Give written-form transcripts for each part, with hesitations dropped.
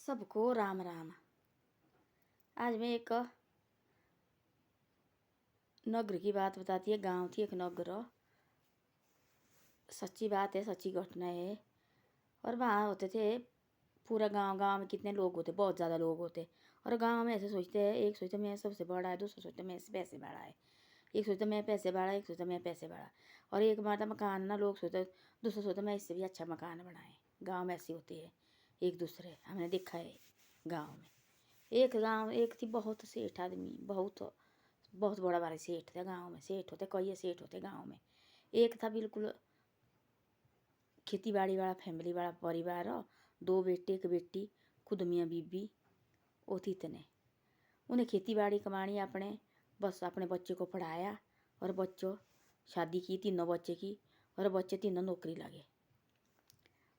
सबको राम राम। आज मैं एक नगर की बात बताती है। गांव थी एक नगर, सच्ची बात है, सच्ची घटना है। और वहाँ होते थे पूरा गांव। गांव में कितने लोग होते, बहुत ज़्यादा लोग होते। और गांव में ऐसे सोचते हैं, एक सोचते मैं सबसे बड़ा है, दूसरा सोचते मैं पैसे बड़ा है, एक सोचता मैं पैसे बड़ा, एक सोचता मैं पैसे बड़ा। और एक बार मकान ना लोग सोचते, दूसरा सोचता मैं इससे भी अच्छा मकान बनाए। गाँव में ऐसी होती है, एक दूसरे हमने देखा है गाँव में। एक थी बहुत सेठ आदमी, बहुत बहुत बड़ा बड़ा सेठ था गांव में। सेठ होते कई सेठ होते गांव में। एक था बिल्कुल खेती बाड़ी वाला फैमिली वाला परिवार, दो बेटे एक बेटी, खुद मियाँ बीबी। वो थी इतने। उन्हें खेती बाड़ी कमानी अपने, बस अपने बच्चे को पढ़ाया और बच्चों शादी की, तीनों बच्चे की। और बच्चे तीनों नौकरी लगे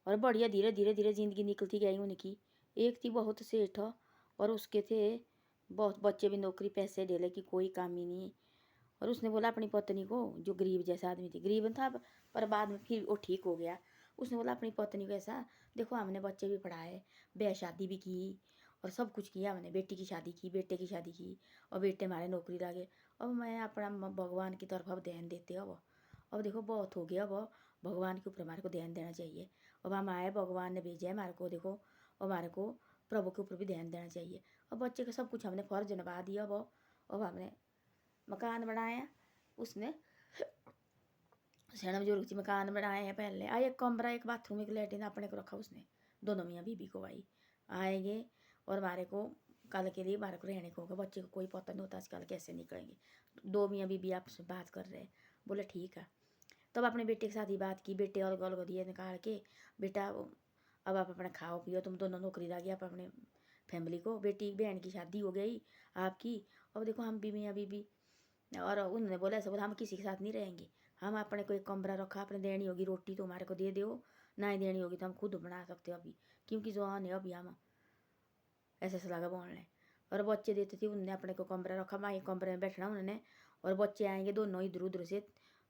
और बढ़िया धीरे धीरे धीरे ज़िंदगी निकलती गई उनकी। एक थी बहुत सेठ और उसके थे बहुत बच्चे भी नौकरी, पैसे डेले की कोई काम ही नहीं। और उसने बोला अपनी पत्नी को, जो गरीब जैसा आदमी थी, गरीब था पर बाद में फिर वो ठीक हो गया। उसने बोला अपनी पत्नी को ऐसा, देखो हमने बच्चे भी पढ़ाए, ब्याह शादी भी की और सब कुछ किया हमने। बेटी की शादी की, बेटे की शादी की और बेटे हमारे नौकरी लगे। अब मैं अपना भगवान की तरफ अब ध्यान देते अब देखो बहुत हो गया। अब भगवान के ऊपर हमारे को ध्यान देना चाहिए। अब हम आए, भगवान ने भेजा है हमारे को, देखो हमारे को प्रभु के ऊपर भी ध्यान देना चाहिए। अब बच्चे का सब कुछ हमने फर्ज निभा दिया। अब हमने मकान बनाया। उसने सेना बुजुर्ग थी, मकान बनाए हैं पहले। आए एक कमरा, एक बाथरूम, एक लेटिन अपने को रखा उसने। दोनों मियाँ बीबी को भाई आएंगे और हमारे को कल के लिए हमारे को रहने को होगा। बच्चे को कोई पता नहीं होता आजकल कैसे निकलेंगे। दो मियाँ बीबी आपस में बात कर रहे। बोले ठीक है। तब अपने बेटे के साथ ही बात की। बेटे और गल को दिए निकाल के, बेटा अब आप अपना खाओ पियो, तुम दोनों नौकरी लगी, आप अपने फैमिली को, बेटी बहन की शादी हो गई आपकी। अब देखो हम भी मियाँ बीबी। और उन्होंने बोला ऐसा, बोला हम किसी के साथ नहीं रहेंगे, हम अपने को एक कमरा रखा, अपने देनी होगी रोटी तो हमारे को दे दो, ना देनी होगी तो हम खुद बना सकते हो अभी, क्योंकि जवान है अभी हम। ऐसे ऐसा लगा बोलने। और बच्चे देते थे, उनने अपने को कमरा रखा, वहाँ एक कमरे में बैठना उन्होंने। और बच्चे आएंगे दोनों इधर उधर से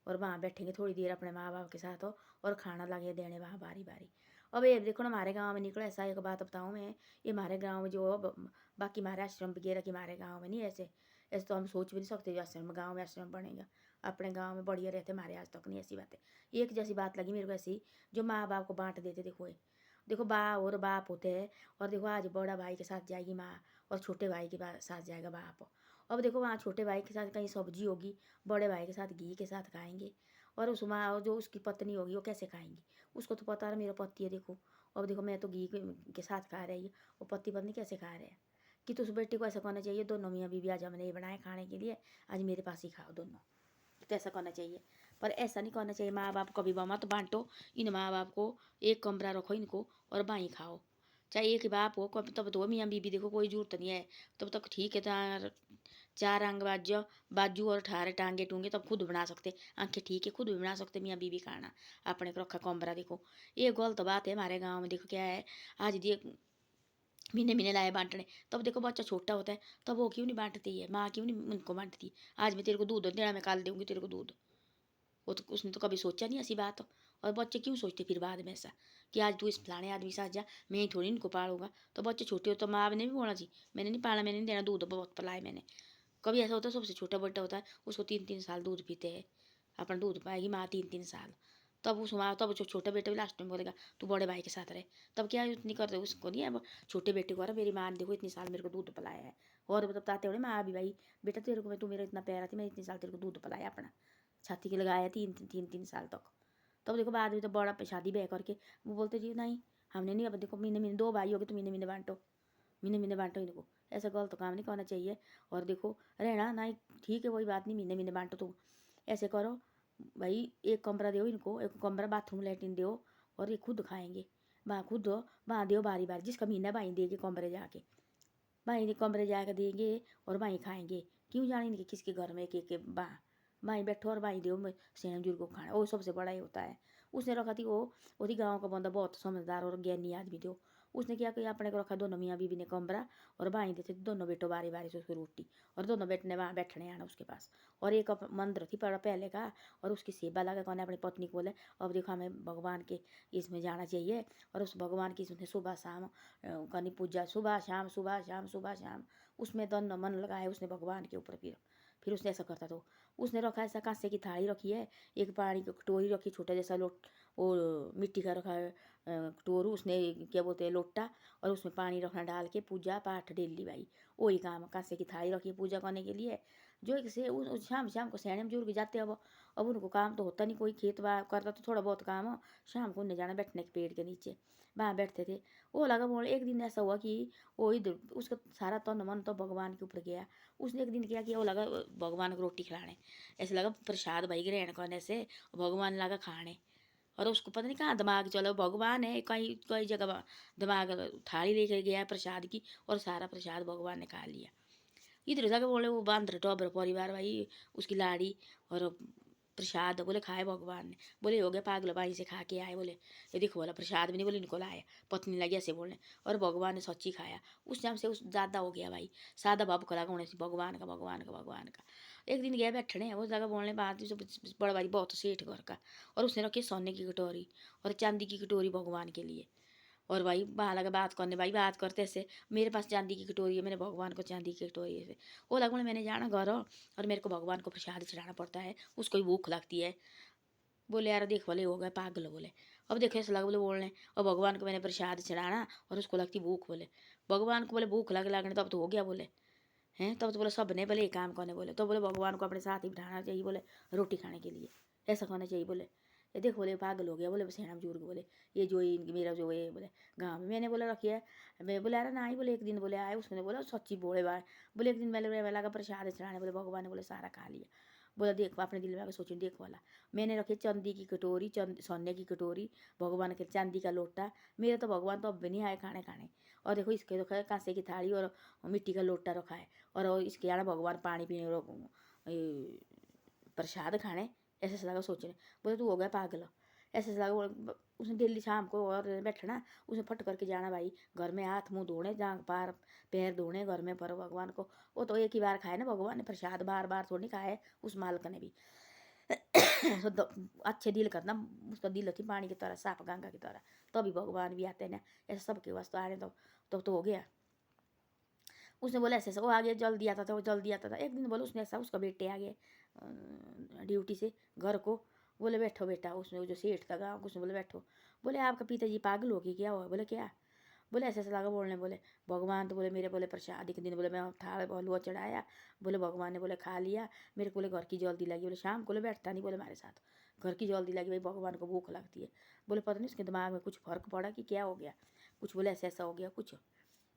और वहाँ बैठेंगे थोड़ी देर अपने माँ बाप के साथ और खाना लगे देने वहाँ बारी बारी। अब ये देखो ना हमारे गांव में निकला ऐसा। एक बात बताऊँ मैं, ये हमारे गांव में जो बाकी हमारे आश्रम वगैरह की हमारे गांव में नहीं ऐसे। ऐसे तो हम सोच भी नहीं सकते आश्रम, गाँव में आश्रम बनेगा। अपने गाँव में बढ़िया रहते हमारे, आज तक नहीं ऐसी बातें। एक जैसी बात लगी मेरे को ऐसी, जो माँ बाप को बांट देते। देखो ये देखो बा और बाप होते हैं। और देखो आज बड़ा भाई के साथ जाएगी माँ और छोटे भाई के साथ जाएगा बाप। अब देखो वहाँ छोटे भाई के साथ कहीं सब्जी होगी, बड़े भाई के साथ घी के साथ खाएंगे। और उस माँ जो उसकी पत्नी होगी वो कैसे खाएंगी, उसको तो पता है मेरा पति है देखो। अब देखो मैं तो घी के साथ खा रही है, वो पति पत्नी कैसे खा रहे हैं। कि तो उस बेटे को ऐसा करना चाहिए, दोनों मियाँ बीबी आज हमने ये बनाए खाने के लिए, आज मेरे पास ही खाओ दोनों। तो ऐसा करना चाहिए। पर ऐसा नहीं करना चाहिए। माँ बाप कभी मत बांटो। इन माँ बाप को एक कमरा रखो इनको और बाई खाओ। चाहे एक बाप हो तब तो मियाँ बीबी देखो कोई जरूरत नहीं है, तब तक ठीक है। तो चार अंग बाजू और ठारे टांगे टूंगे तब खुद बना सकते, आंखें ठीक है खुद भी बना सकते मियाँ बीबी खाना। अपने को रखा कमरा। देखो ये गलत बात है हमारे गाँव में। देखो क्या है, आज देख महीने महीने लाए बांटने, तब देखो बच्चा छोटा होता है तब वो क्यों नहीं बांटती है, माँ क्यों नहीं उनको बांटती। आज मैं तेरे को दूध देना, मैं काल दूंगी तेरे को दूध। वो तो उसने तो कभी सोचा नहीं ऐसी बात। और बच्चे क्यों सोचते फिर बाद में ऐसा कि आज तू इस फलाने आदमी के साथ जा, मैं ही थोड़ी इनको पालूंगा। तो बच्चे छोटे हो तो माँ ने भी बोला जी मैंने नहीं पाला, मैंने नहीं देना दूध, बहुत पिलाए मैंने। कभी ऐसा होता है सबसे छोटा बेटा होता है उसको 3-3 साल दूध पीते हैं, अपना दूध पाएगी माँ 3-3 साल। तब उस माँ तब जो छोटा बेटा भी लास्ट में बोलेगा तू बड़े भाई के साथ रहे। तब क्या इतनी करते उसको नहीं है। अब छोटे बेटे को, अरे मेरी माँ ने देखो इतनी साल मेरे को दूध पिलाया है। और बताते हो माँ भी भाई बेटा तेरे को, मैं तू मेरा इतना प्यारा थी, मैं इतने साल तेरे को दूध पिलाया अपना, छाती के लगाया 3-3 साल तक। तब देखो बाद में तो बड़ा शादी ब्याह करके वो बोलते जी नहीं हमने नहीं। अब देखो महीने महीने 2 भाई हो गए तो महीने महीने बांटो, महीने महीने बांटो इनको। ऐसा गलत काम नहीं करना चाहिए। और देखो रहना नहीं ठीक है वही बात नहीं, महीने महीने बांटो तो ऐसे करो भाई, एक कमरा दो इनको, एक कमरा बाथरूम लैट्रिन दो और ये खुद खाएंगे। वहाँ खुद दो वहाँ दो बारी बारी, जिसका महीना वहीं देंगे कमरे जाके, वहीं कमरे जाकर देंगे और वहीं खाएंगे। क्यों जानेंगे किसके घर में एक एक वहीं बैठो और वहीं दो सेना बुजुर्ग को खाना। वो सबसे बड़ा ही होता है। उसने रखा थी वो थी गाँव का बंदा बहुत समझदार और ज्ञानी आदमी थे। उसने क्या किया, अपने को रखा दोनों मियाँ बीवी ने कमरा, और बाई देते दोनों बेटों बारी बारी से उसको रोटी, और दोनों बेटे ने वहाँ बैठने आना उसके पास। और एक मंदिर थी बड़ा पहले का, और उसकी सेवा लगा कौन अपनी पत्नी को बोले अब देखो हमें भगवान के इसमें जाना चाहिए, और उस भगवान की उसने सुबह शाम कनी पूजा, सुबह शाम सुबह शाम सुबह शाम, उसमें दोनों मन लगाया उसने भगवान के ऊपर। फिर उसने ऐसा करता तो उसने रखा ऐसा कांसे की थाली रखी है, एक पानी की कटोरी रखी, छोटा जैसा लोट वो मिट्टी का रखा है कटोरू, उसने क्या बोलते हैं लोटा, और उसमें पानी रखना डाल के पूजा पाठ डेली भाई वही काम। कांसे की थाली रखी है पूजा करने के लिए, जो एक से शाम शाम को सैने में जुड़ के जाते अब उनको काम तो होता नहीं, कोई खेत बाहर करता तो थोड़ा बहुत काम हो, शाम को उन्हें जाना बैठने के पेड़ के नीचे वहाँ बैठते थे। वो लगा बोल एक दिन ऐसा हुआ कि वो इधर उसका सारा तन मन तो भगवान के ऊपर गया। उसने एक दिन क्या किया, वो लगा भगवान को रोटी खिलाने, ऐसे लगा प्रसाद भाई ग्रहण करने से भगवान लगा खाने, और उसको पता नहीं कहाँ दिमाग चलो भगवान है कहीं कई जगह दिमाग थाली लेकर गया प्रसाद की, और सारा प्रसाद भगवान ने खा लिया। इधर जाके बोले वो बांदर टोबर परिवार भाई उसकी लाड़ी, और प्रसाद बोले खाए भगवान ने, बोले हो गया पागल भाई से खा के आए, बोले ये देखो बोला प्रसाद भी नहीं, बोले इनको लाया, पत्नी लगी ऐसे बोलने, और भगवान ने सच्ची खाया। उस टाइम से उस ज़्यादा हो गया भाई, सादा बाप कला होने से भगवान का भगवान का भगवान का। एक दिन गया बैठने वो जगह बोलने बात बड़ा भाई बहुत सेठ घर का, और उसने रखी सोने की कटोरी और चांदी की कटोरी भगवान के लिए, और भाई वहाँ लगा बात करने, भाई बात करते ऐसे मेरे पास चांदी की कटोरी है, मैंने भगवान को चांदी की कटोरी है। वो लगा बोले मैंने जाना घर और मेरे को भगवान को प्रसाद चढ़ाना पड़ता है, उसको भी भूख लगती है। बोले यार देख बोले हो गए पागल बोले, अब देखो ऐसा लगा बोले बोलने, और भगवान को मैंने प्रसाद चढ़ाना और उसको लगती भूख, बोले भगवान को बोले भूख लग लगने तब तो हो गया बोले हैं, तब तो बोले सब ने बोले ये काम करने बोले, तो बोले भगवान को अपने साथ ही बिठाना चाहिए बोले रोटी खाने के लिए, ऐसा करना चाहिए बोले। ये देख बोले पागल हो गया बोले सेना बुजुर्ग बोले, ये जो मेरा जो है बोले गाँव में मैंने बोला रखिए, मैं बोला अरे ना ही बोले एक दिन बोले आए उसने बोला सच्ची बोले बार, बोले एक दिन मैंने लगा प्रसाद चढ़ाने बोले भगवान ने बोले सारा खा लिया। बोला देख अपने दिल में आकर सोची देख वाला मैंने रखी चांदी की कटोरी सोने की कटोरी, भगवान के चांदी का लोटा, मेरे तो भगवान तो अब भी नहीं आए खाने खाने, और देखो इसके तो कांसे की थाली और मिट्टी का लोटा रखा है, और इसके यहाँ भगवान पानी पीने और प्रसाद खाने, ऐसे से लगा सोचने। बोले तू हो गया पागल, ऐसे से लगा उसने डेली शाम को और बैठना, उसने फट करके जाना भाई घर में हाथ मुंह धोने जांग पार पैर धोने घर में पर भगवान को, वो तो एक ही बार खाए ना भगवान ने प्रसाद, बार बार थोड़ी खाए उस मालक ने भी। तो अच्छे दिल करना, उसका दिल थी पानी की तरह साफ गंगा की तरह, तभी भगवान भी आते हैं ना, ऐसा सबके वास्ते आ रहे तो हो गया। उसने बोला ऐसे ऐसा, वो आ गया जल्दी आता था, वो जल्दी आता था। एक दिन बोला उसने ऐसा उसका बेटे आ गए ड्यूटी से घर को, बोले बैठो बेटा, उसमें वो जो सेठ था गाँव उसने बोले बैठो, बोले आपका पिताजी पागल हो गए क्या हुआ, बोले क्या, बोले ऐसे ऐसा लगा बोलने, बोले भगवान तो बोले मेरे बोले प्रसाद एक दिन बोले मैं थाल हलवा चढ़ाया, बोले भगवान ने बोले खा लिया, मेरे को बोले घर की जल्दी लगी, बोले शाम को बोले बैठता नहीं बोले हमारे साथ, घर की जल्दी लगी भाई भगवान को भूख लगती है। बोले पता नहीं उसके दिमाग में कुछ फर्क पड़ा कि क्या हो गया, कुछ बोले ऐसा ऐसा हो गया कुछ,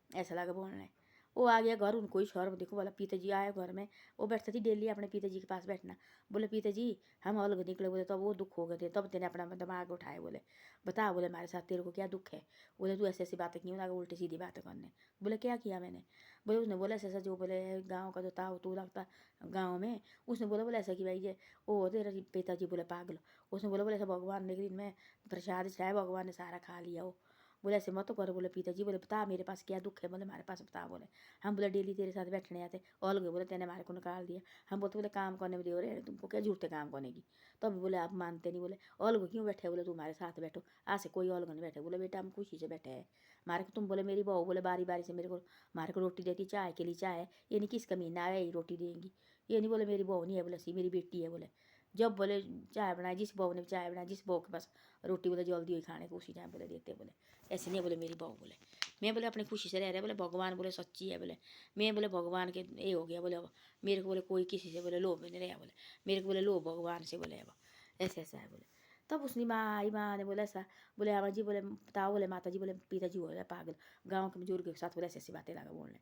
ऐसा लगा बोलने। वो आ गया घर, उनको ही शौर देखो बोला पिताजी आए घर में, वो बैठती थी डेली अपने पिताजी के पास बैठना। बोले पिताजी हम अलग निकले, बोले तब वो दुख हो गए थे, तब तेने अपना दिमाग उठाए, बोले बता बोले हमारे साथ तेरे को क्या दुख है, बोले तू ऐसी ऐसी बातें क्यों लगा उल्टी सीधी बातें करने, बोले क्या किया मैंने, बोले उसने बोला ऐसा ऐसा जो बोले गाँव का जो था तू लगता गाँव में, उसने बोला बोले ऐसा कि भाई ये वो तेरा पिताजी बोले पागल, उसने बोला बोले ऐसा भगवान ने दिन में प्रसाद चढ़ाया भगवान ने सारा खा लिया वो, बोले ऐसे मत करो, बोले पिताजी बोले बता मेरे पास क्या दुख है, बोले हमारे पास बता, बोले हम बोले डेली तेरे साथ बैठने आते और गए, बोले तेने हमारे को निकाल दिया, हम बोलते बोले काम करने में दे रहे तुमको क्या जरूरत है काम करने की, तो अभी बोले आप मानते नहीं, बोले अलग क्यों बैठे, बोले तुम हमारे साथ बैठो, आज से कोई अलग नहीं बैठे, बोले बेटा हम खुशी से बैठे हैं, हमारे को तुम बोले मेरी बहू बोले बारी बारी से मेरे को हमारे को रोटी देती चाय के लिए चाय, ये नहीं किसका महीना आया ही रोटी देंगी, ये नहीं बोले मेरी बहू नहीं है, बोले सी मेरी बेटी है, बोले जब बोले चाय बनाई जिस बहू ने चाय बनाई जिस बहू के पास रोटी बोले जल्दी हुई खाने को उसी टाइम बोले देते, बोले ऐसे नहीं बोले मेरी बहू, बोले मैं बोले अपनी खुशी से रह रहे, बोले भगवान बोले सच्ची है, बोले मैं बोले भगवान के ये हो गया, बोले मेरे को बोले कोई किसी से बोले लोभ नहीं रहा, बोले मेरे को बोले लोभ भगवान से, बोले अब ऐसे ऐसा है, बोले तब उसने माँ आई माँ ने बोला ऐसा, बोले हाँ जी, बोले बताओ, बोले माता जी बोले पिताजी हो गया पागल, गाँव के बुजुर्ग के साथ बोले ऐसी ऐसी बातें लगा बोलने।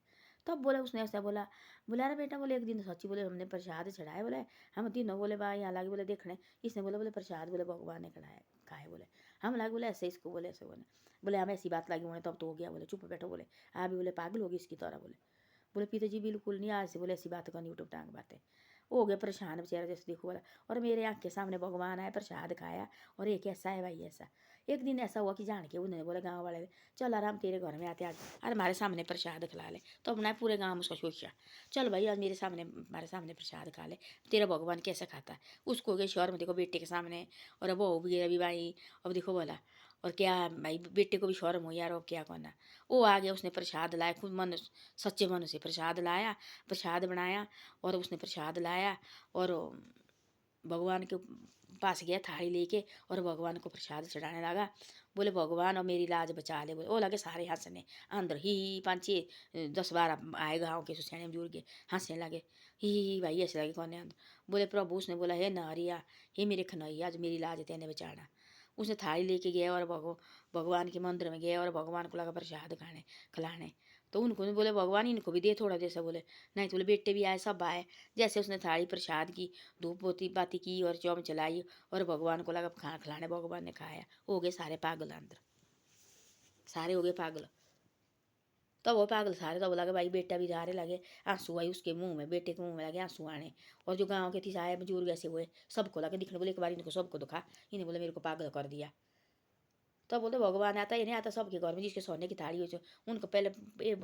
तब बोला उसने ऐसा बोला, बोला अरे बेटा बोले एक दिन सच्ची बोले हमने प्रसाद चढ़ाए, बोले हम तीनों बोले भाई यहाँ लागे बोले देखने, इसने बोला बोले प्रसाद बोले भगवान ने चढ़ाया खाए, बोले हम लागे बोले ऐसे इसको बोले ऐसे बोले हमें ऐसी बात लगी बोले तब तो हो गया, बोले चुप बैठो, बोले आप भी बोले पागल होगी इसकी तरह, बोले बोले पिताजी बिल्कुल नहीं आज से बोले ऐसी बात करनी यूट्यूब टांग बातें, वो हो गया परेशान बेचारा जैसे देखो बोला, और मेरे आँख के सामने भगवान आया प्रसाद खाया, और एक ऐसा है भाई ऐसा एक दिन ऐसा हुआ कि जान के उन्होंने बोला गाँव वाले, चल आराम तेरे घर में आते आज, अरे हमारे सामने प्रसाद खिला ले। तो अपना पूरे गाँव में उसका सोचा, चल भाई आज मेरे सामने हमारे सामने प्रसाद खा ले, तेरा भगवान कैसे खाता है। उसको गए शहर में, देखो बेटे के सामने, और अब बहू भी अभी भाई, अब देखो बोला, और क्या भाई बेटे को भी शर्म हो यार, अब क्या करना। वो आ गया, उसने प्रसाद लाया, खुद मन सच्चे मन से प्रसाद लाया, प्रसाद बनाया, और उसने प्रसाद लाया और भगवान के पास गया थाली लेके, और भगवान को प्रसाद चढ़ाने लगा। बोले भगवान और मेरी लाज बचा ले। बोले वो लगे सारे हंसने अंदर, ही 5-6 10 12 आए गाँव के सैने जुड़ के हंसने लगे, ही भाई ऐसे लगे कौन अंदर। बोले प्रभु, उसने बोला हे नारिया, हे मेरे खनैया, आज मेरी लाज तेने बचाना। उसने थाली लेके गया और भगवान के मंदिर में गया, और भगवान को लगा प्रसाद खाने खिलाने। तो उनको बोले भगवान इनको भी दे थोड़ा, जैसे बोले नहीं, तो बोले बेटे भी आए, सब आए। जैसे उसने थाली प्रसाद की, धूप पोती बाती की और चौम चलाई, और भगवान को लगा खाना खिलाने। भगवान ने खाया, हो गए सारे पागल अंदर, सारे हो गए पागल। तब वो पागल सारे, तब लगे भाई बेटा भी जा रहे, लगे आंसू आई उसके मुंह में, बेटे के मुंह में लगे आंसू आने। और जो गाँव के थी सारे बुजुर्ग ऐसे हुए, सबको लगे दिखने, बोले एक बार इनको सबको दिखा, इन्हें बोले मेरे को पागल कर दिया। तब बोलते भगवान आता ही नहीं आता सबके घर में, जिसके सोने की थाली हो उनको पहले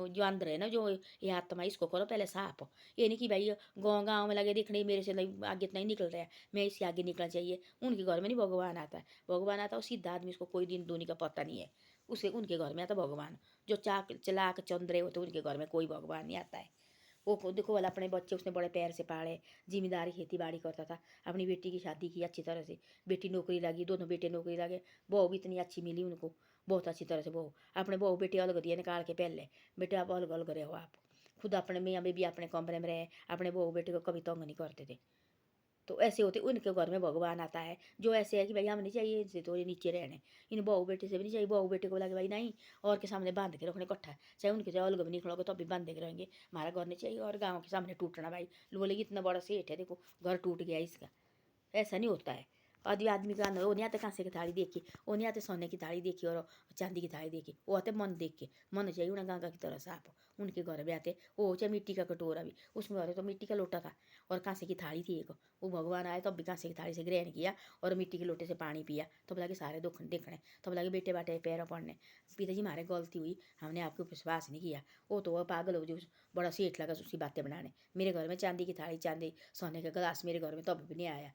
जो अंदर है ना, जो ये आत्मा, इसको करो पहले साफ। ये नहीं कि भाई गाँव गाँव में लगे दिखने मेरे से नहीं आगे इतना ही निकल रहा है, मैं इससे आगे निकलना चाहिए। उनके घर में नहीं भगवान आता है, भगवान आता है सीधा आदमी, उसको कोई दिन दूनी का पता नहीं है, उसे उनके घर में आता भगवान। जो चाक चलाक चंद्रे होते उनके घर में कोई भगवान नहीं आता है। वो देखो वाला अपने बच्चे उसने बड़े प्यार से पाले, जिम्मेदारी खेती बाड़ी करता था, अपनी बेटी की शादी की अच्छी तरह से, बेटी नौकरी लगी, दोनों बेटे नौकरी लगे, बहू भी इतनी अच्छी मिली उनको, बहुत अच्छी तरह से बहू। अपने बहू बेटे अलग दिए निकाल के पहले, बेटे आप अलग अलग रहे हो आप, खुद अपने मियाँ बीबी अपने कमरे में रहे, अपने बहू बेटे को कभी तंग नहीं करते थे। तो ऐसे होते उनके घर में भगवान आता है। जो ऐसे है कि भाई हम नहीं चाहिए इनसे, तो ये नीचे रहने, इन बहू बेटे से भी नहीं चाहिए, बहू बेटे को लगे भाई नहीं, और के सामने बांध के रखने कट्ठा, चाहे उनके चाहे अलग भी निकलोगे तो भी बांधे के रहेंगे, हमारा घर नहीं चाहिए। और गाँव के सामने टूटना भाई, बोले इतना बड़ा सेठ है देखो घर टूट गया इसका, ऐसा नहीं होता है। आदमी आदमी का वो नहीं आते कांसे की थाली देख के, वो नहीं आते सोने की थाली देखी और चांदी की थाली देखी, वो आते मन देख के, मन चाहिए उन्हें गंगा की तरह साफ। उनके घर में आते वो चाहे मिट्टी का कटोरा भी, उसमें आते तो मिट्टी का लोटा था और कांसे की थाली थी एक, वो भगवान आए तब भी कांसे की थाली से ग्रहण किया और मिट्टी के लोटे से पानी पिया। तब लगे सारे दुख देखने, तब लगे बेटे बाटे पैरों पड़ने, पिताजी हमारे गलती हुई, हमने आपके ऊपर विश्वास नहीं किया। वो तो वह पागल हो जो बड़ा सेठ लगा उसकी बातें बनाने, मेरे घर में चांदी की थाली चांदी सोने का गिलास मेरे घर में तब भी नहीं आया।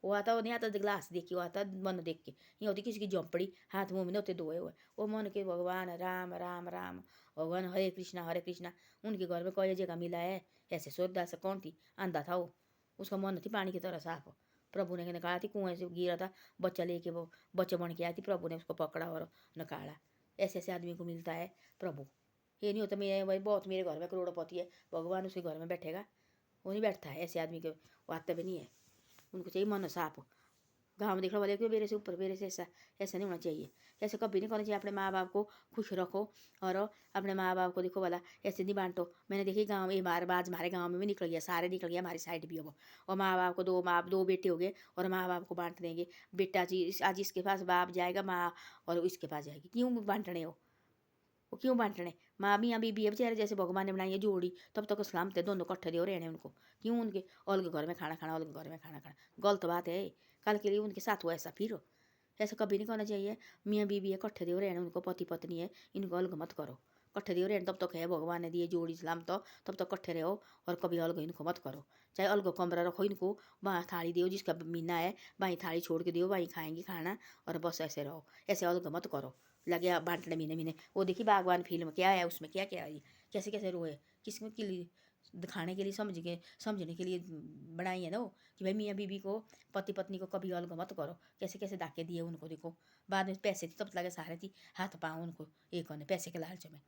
वो आता वो नहीं आता गिलास देख के, वो आता मन देख के, ये होती किसी की झोंपड़ी हाथ मुंह में नहीं होते धोए हुए, वो मन के भगवान राम राम राम, भगवान हरे कृष्णा हरे कृष्णा। उनके घर में कोई जगह मिला है ऐसे श्रद्धा से, कौन थी अंधा था वो, उसका मन थी पानी की तरह साफ। प्रभु ने निकाला थी कुएं से गिरा था बच्चा लेके, वो बच्चा बन के आई थी, प्रभु ने उसको पकड़ा और निकाला। ऐसे ऐसे आदमी को मिलता है प्रभु। ये नहीं होता मेरे भाई बहुत मेरे घर में करोड़पति है, भगवान उसके घर में बैठेगा, वो नहीं बैठता है ऐसे आदमी के, वास्तव में नहीं है। उनको चाहिए मन साफ हो। गाँव में देखने वाले क्यों मेरे से ऊपर मेरे से ऐसा, ऐसा नहीं होना चाहिए। ऐसे कभी नहीं करना चाहिए, अपने माँ बाप को खुश रखो और अपने माँ बाप को देखो वाला ऐसे नहीं बांटो। मैंने देखी गाँव में बार बाज हमारे गाँव में भी निकल गया, सारे निकल गया हमारी साइड भी हो, और माँ बाप को दो बेटे हो गए और माँ बाप को बांट देंगे, बेटा जी आज इसके पास बाप जाएगा माँ और इसके पास जाएगी, क्यों बांटने हो, वो क्यों बांटने। माँ मियाँ बीबी है बेचारे, जैसे भगवान ने बनाई है जोड़ी तब तक सलामत है, दोनों कट्ठे दे रहने उनको, क्यों उनके अलग घर में खाना खाना अलग घर में खाना खाना, गलत बात है। कल के लिए उनके साथ हुआ ऐसा फिर ऐसा कभी नहीं करना चाहिए। मियाँ बीबी है कट्ठे दे रहने, उनको पति पत्नी है, इनको अलग मत करो, कट्ठे दे रहने तब तक है, भगवान ने दिए जोड़ी सलाम तो तब तक कट्ठे रहो, और कभी अलग इनको मत करो। चाहे अलग कमरा रखो इनको, वहाँ थाली दो जिसका मीना है वहीं थाली छोड़ के दो, वहीं खाएंगी खाना और बस ऐसे रहो, ऐसे अलग मत करो। लगे बांटने महीने महीने, वो देखी बागवान फिल्म क्या है उसमें क्या क्या है, कैसे कैसे रोए, किसमें के लिए दिखाने के लिए समझने के लिए बनाई है ना वो, कि भाई मियाँ बीबी को पति पत्नी को कभी अलग मत करो, कैसे कैसे डाके दिए उनको देखो। बाद में पैसे थी तब लगे सारे थी हाथ पाँव उनको एक होने पैसे के लालच में।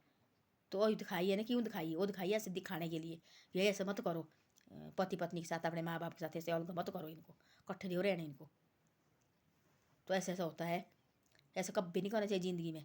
तो वही दिखाई है ना, क्यों दिखाई है, वो दिखाई है ऐसे दिखाने के लिए, ये ऐसे मत करो, पति पत्नी के साथ अपने माँ बाप के साथ ऐसे अलग मत करो, इनको कट्ठे दियो रहने इनको। तो ऐसा ऐसा होता है, ऐसा कभी नहीं करना चाहिए ज़िंदगी में।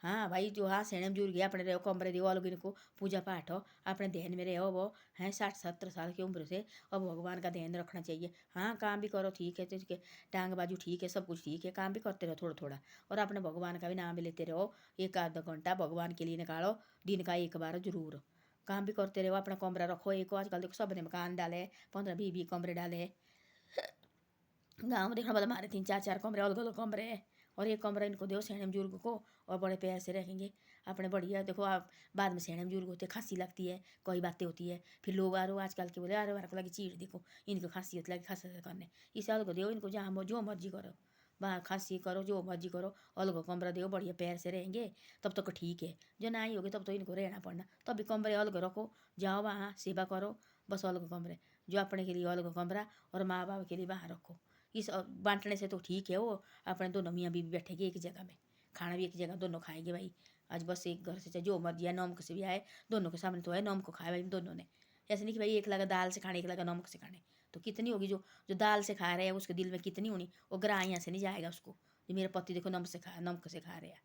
हाँ भाई जो हाँ सेने में जुड़ गया अपने रहो कमरे दो लोग इनको पूजा पाठ हो अपने ध्यान में रहो, वो हैं 60-70 साल की उम्र से, और भगवान का ध्यान रखना चाहिए। हाँ काम भी करो ठीक है, तो टांग बाजू ठीक है, सब कुछ ठीक है, काम भी करते रहो थोड़ा थोड़ा, और अपने भगवान का भी नाम भी लेते रहो, एक आधा घंटा भगवान के लिए निकालो दिन का एक बार जरूर। काम भी करते रहो, अपना कमरा रखो एक, आजकल देखो सब ने मकान डाले 15-20 कमरे डाले। गाँव में देखना वाला हमारे 3-4 कमरे अलग अलग कमरे है, और एक कमरा इनको दो सियाने बुजुर्ग को, और बड़े प्यार से रहेंगे अपने। बढ़िया देखो आप, बाद में सियाने बुजुर्ग होते खांसी लगती है, कोई बातें होती है, फिर लोग आ रहे आजकल के बोले अरे हमारे को लगी चीड़ देखो इनको खांसी होती लगी खांसी करने, इस अलग दो इनको जहाँ जो मर्जी करो, वहाँ खांसी करो जो मर्जी करो, अलग कमरा दो बढ़िया प्यार से रहेंगे तब तक ठीक है। जो नहीं होगी तब तो इनको रहना पड़ना, तब भी कमरे अलग रखो, जाओ वहाँ सेवा करो, बस अलग कमरे, जो अपने के लिए अलग कमरा और माँ बाप के लिए वहाँ रखो। इस बांटने से तो ठीक है, वो अपने दोनों मियाँ बीवी बैठेंगे एक जगह में, खाना भी एक जगह दोनों खाएंगे भाई। आज बस एक घर से चाहे जो मर्जी है नमक से भी आए, दोनों के सामने तो है नमक को खाए भाई दोनों ने। ऐसे नहीं कि भाई एक लगा दाल से खाने एक लगा नमक से खाने, तो कितनी होगी जो जो दाल से खा रहे हैं उसके दिल में कितनी होनी, वो ग्राह यहाँ से नहीं जाएगा उसको, जो मेरे पति देखो नमक से खा रहे हैं।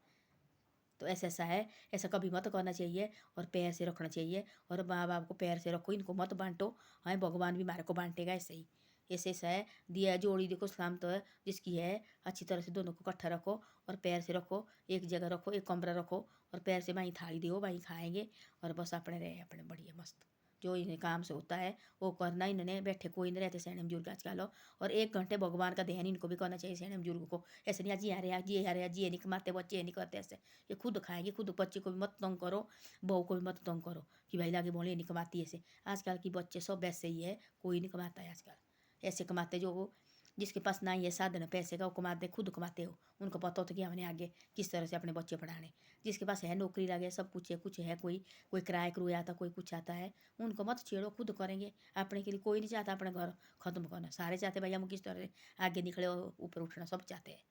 तो ऐसा है, ऐसा कभी मत करना चाहिए और पैर से रखना चाहिए, और माँ बाप को पैर से रखो, इनको मत बांटो। हाँ भगवान भी हमारे को बांटेगा ऐसे ही। ऐसा है, दिया जोड़ी देखो सलामत है जिसकी है, अच्छी तरह से दोनों को इकट्ठा रखो और पैर से रखो, एक जगह रखो, एक कमरा रखो और पैर से वहीं थाली दो वहीं खाएंगे, और बस अपने रहे अपने बढ़िया मस्त। जो इन्हें काम से होता है वो करना, इन्होंने बैठे कोई नहीं रहते सियाने बुजुर्ग आजकल। और 1 घंटे भगवान का ध्यान इनको भी करना चाहिए सियाने बुजुर्ग को। ऐसे नहीं आज ये आ रहे आज ये आ रहे आज ये नहीं कमाते बच्चे नहीं करते, ऐसे ये खुद खाएंगे खुद, बच्चे को भी मत तंग करो, बहू को भी मत तंग करो कि भाई लागे बोले नहीं कमाती ऐसे। आजकल की बच्चे सब वैसे ही है, कोई नहीं कमाता है आजकल। ऐसे कमाते जो जिसके पास ना ये साधन पैसे का वो कमाते खुद कमाते हो, उनको पता होता कि हमने आगे किस तरह से अपने बच्चे पढ़ाने। जिसके पास है नौकरी लगे सब कुछ है, कुछ है कोई कोई किराए करूए आता कोई कुछ आता है, उनको मत छेड़ो, खुद करेंगे अपने के लिए। कोई नहीं चाहता अपने घर ख़त्म करना, सारे चाहते भाई हम किस तरह से आगे निकले और ऊपर उठना, सब चाहते हैं।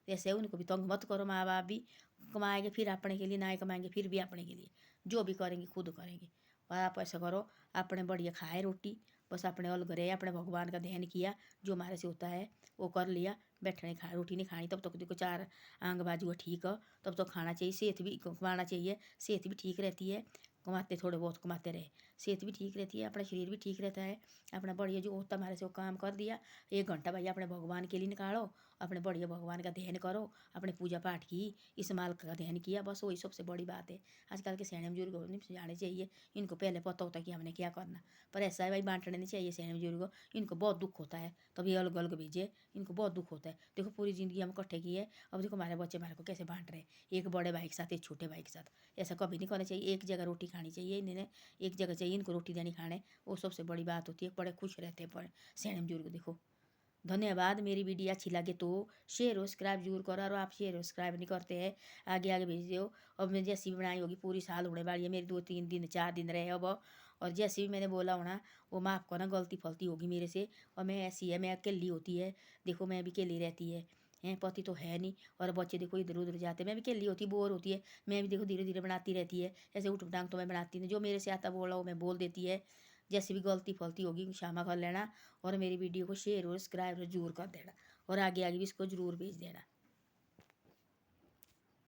ऐसे उनको भी तंग मत करो। माँ बाप भी कमाएंगे फिर अपने के लिए, ना कमाएंगे फिर भी अपने के लिए, जो भी करेंगे खुद करेंगे। और आप ऐसा करो अपने बढ़िया खाए रोटी, बस अपने अलग रहे, अपने भगवान का ध्यान किया, जो हमारे से होता है वो कर लिया। बैठने खा रोटी नहीं खानी तब तक देखो 4 आंग बाजू ठीक है, तब तो खाना चाहिए, सेहत भी कमाना चाहिए, सेहत भी ठीक रहती है। कमाते थोड़े बहुत कमाते रहे, सेहत भी ठीक रहती है, अपना शरीर भी ठीक रहता है। अपना बढ़िया जो होता हमारे से वो काम कर दिया, 1 घंटा भाई अपने भगवान के लिए निकालो, अपने बढ़िया भगवान का ध्यान करो, अपने पूजा पाठ की, इस माल का ध्यान किया, बस वही सबसे बड़ी बात है। आजकल के सियाने बुजुर्ग नहीं समझाने चाहिए, इनको पहले पता होता कि हमने क्या करना। पर ऐसा है भाई बांटने नहीं चाहिए सियाने बुजुर्ग, इनको बहुत दुख होता है तभी अलग अलग भेजे, इनको बहुत दुख होता है। देखो पूरी ज़िंदगी हम इकट्ठे किए, अब देखो हमारे बच्चे हमारे को कैसे बांट रहे हैं, एक बड़े भाई के साथ एक छोटे भाई के साथ। ऐसा कभी नहीं करना चाहिए, एक जगह रोटी खानी चाहिए इन्हें, एक जगह चाहिए इनको रोटी देनी खाने, वो सबसे बड़ी बात होती है। बड़े खुश रहते हैं बड़े सियाने बुजुर्ग देखो। धन्यवाद। मेरी वीडियो अच्छी लगे तो शेयर और सब्सक्राइब जरूर करो, और आप शेयर और सब्सक्राइब नहीं करते हैं आगे आगे भेज दो। अब मैं जैसी भी बनाई होगी पूरी साल होने वाली है मेरी, 2 3 दिन 4 दिन रहे अब। और जैसे भी मैंने बोला होना वो माफ़ करना, गलती फलती होगी मेरे से। और मैं ऐसी है, मैं अकेली होती है, देखो मैं भी अकेली रहती है, हैं पति तो है नहीं, और बच्चे देखो इधर उधर जाते, मैं भी अकेली होती बोर होती है। मैं भी देखो धीरे धीरे बनाती रहती है, ऐसे उठ डांग तो मैं बनाती नहीं, जो मेरे से आता बोला वो मैं बोल देती है। जैसी भी गलती फलती होगी क्षमा कर लेना, और मेरी वीडियो को शेयर और सब्सक्राइब जरूर कर देना, और आगे आगे भी इसको ज़रूर भेज देना।